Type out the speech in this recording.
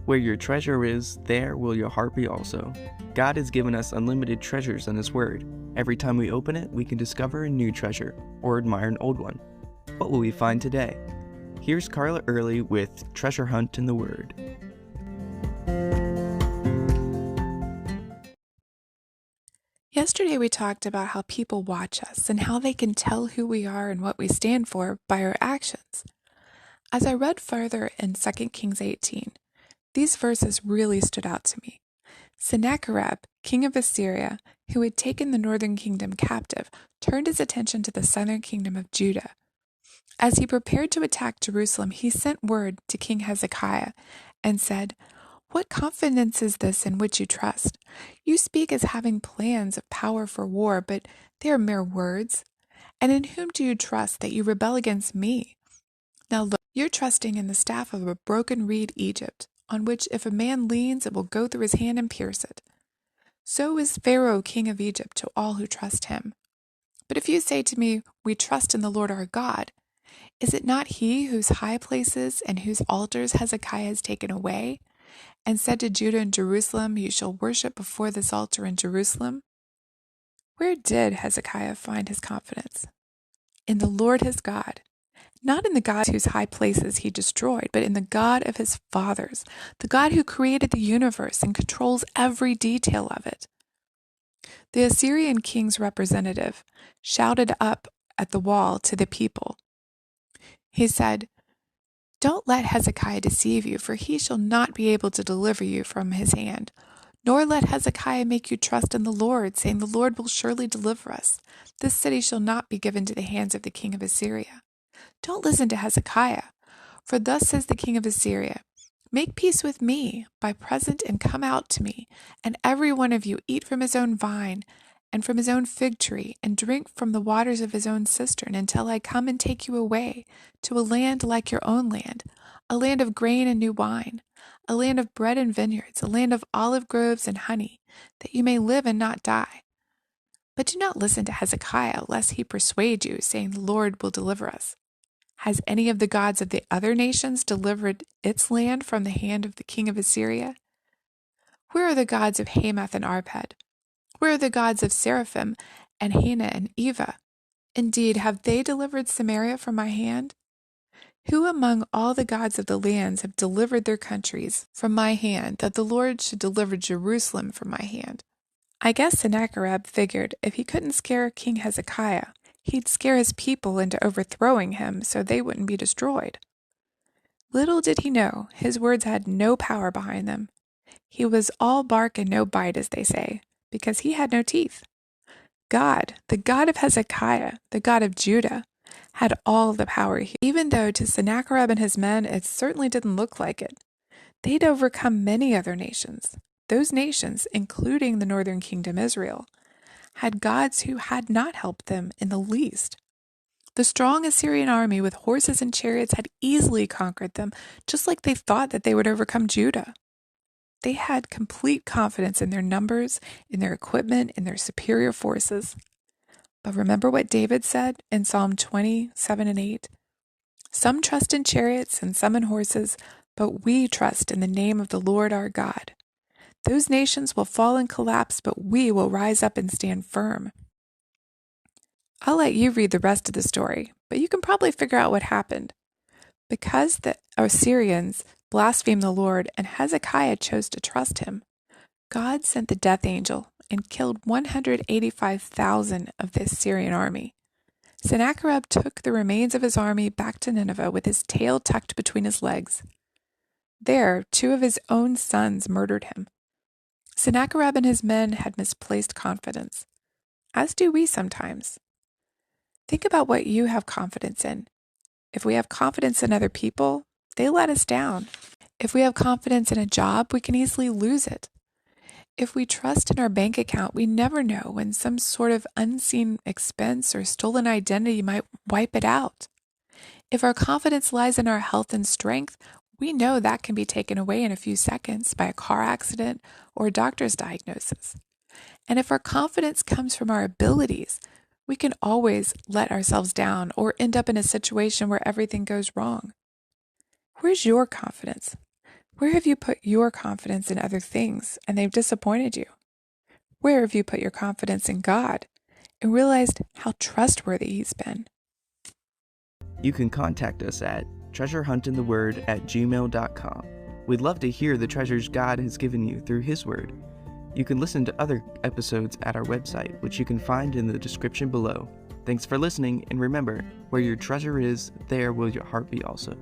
Where your treasure is, there will your heart be also. God has given us unlimited treasures in His Word. Every time we open it, we can discover a new treasure or admire an old one. What will we find today? Here's Carla Early with Treasure Hunt in the Word. Yesterday we talked about how people watch us and how they can tell who we are and what we stand for by our actions. As I read further in 2 Kings 18, these verses really stood out to me. Sennacherib, king of Assyria, who had taken the northern kingdom captive, turned his attention to the southern kingdom of Judah. As he prepared to attack Jerusalem, he sent word to King Hezekiah and said, "What confidence is this in which you trust? You speak as having plans of power for war, but they are mere words. And in whom do you trust that you rebel against me? Now look, you're trusting in the staff of a broken reed Egypt, on which if a man leans, it will go through his hand and pierce it. So is Pharaoh king of Egypt to all who trust him. But if you say to me, 'We trust in the Lord our God,' is it not he whose high places and whose altars Hezekiah has taken away, and said to Judah and Jerusalem, 'You shall worship before this altar in Jerusalem'?" Where did Hezekiah find his confidence? In the Lord his God. Not in the God whose high places he destroyed, but in the God of his fathers, the God who created the universe and controls every detail of it. The Assyrian king's representative shouted up at the wall to the people. He said, "Don't let Hezekiah deceive you, for he shall not be able to deliver you from his hand. Nor let Hezekiah make you trust in the Lord, saying, 'The Lord will surely deliver us. This city shall not be given to the hands of the king of Assyria.' Don't listen to Hezekiah, for thus says the king of Assyria, 'Make peace with me, buy present and come out to me, and every one of you eat from his own vine and from his own fig tree, and drink from the waters of his own cistern, until I come and take you away to a land like your own land, a land of grain and new wine, a land of bread and vineyards, a land of olive groves and honey, that you may live and not die.' But do not listen to Hezekiah, lest he persuade you, saying, 'The Lord will deliver us.' Has any of the gods of the other nations delivered its land from the hand of the king of Assyria? Where are the gods of Hamath and Arpad? Where are the gods of Seraphim and Hena and Eva? Indeed, have they delivered Samaria from my hand? Who among all the gods of the lands have delivered their countries from my hand, that the Lord should deliver Jerusalem from my hand?" I guess Sennacherib figured if he couldn't scare King Hezekiah, he'd scare his people into overthrowing him so they wouldn't be destroyed. Little did he know, his words had no power behind them. He was all bark and no bite, as they say, because he had no teeth. God, the God of Hezekiah, the God of Judah, had all the power, even though to Sennacherib and his men it certainly didn't look like it. They'd overcome many other nations. Those nations, including the northern kingdom Israel, had gods who had not helped them in the least. The strong Assyrian army with horses and chariots had easily conquered them, just like they thought that they would overcome Judah. They had complete confidence in their numbers, in their equipment, in their superior forces. But remember what David said in Psalm 27 and 8? "Some trust in chariots and some in horses, but we trust in the name of the Lord our God. Those nations will fall and collapse, but we will rise up and stand firm." I'll let you read the rest of the story, but you can probably figure out what happened. Because the Assyrians blasphemed the Lord and Hezekiah chose to trust him, God sent the death angel and killed 185,000 of the Assyrian army. Sennacherib took the remains of his army back to Nineveh with his tail tucked between his legs. There, 2 of his own sons murdered him. Sennacherib and his men had misplaced confidence, as do we sometimes. Think about what you have confidence in. If we have confidence in other people, they let us down. If we have confidence in a job, we can easily lose it. If we trust in our bank account, we never know when some sort of unseen expense or stolen identity might wipe it out. If our confidence lies in our health and strength, we know that can be taken away in a few seconds by a car accident or a doctor's diagnosis. And if our confidence comes from our abilities, we can always let ourselves down or end up in a situation where everything goes wrong. Where's your confidence? Where have you put your confidence in other things and they've disappointed you? Where have you put your confidence in God and realized how trustworthy He's been? You can contact us at treasurehuntintheword@gmail.com. We'd love to hear the treasures God has given you through His Word. You can listen to other episodes at our website, which you can find in the description below. Thanks for listening, and remember, where your treasure is, there will your heart be also.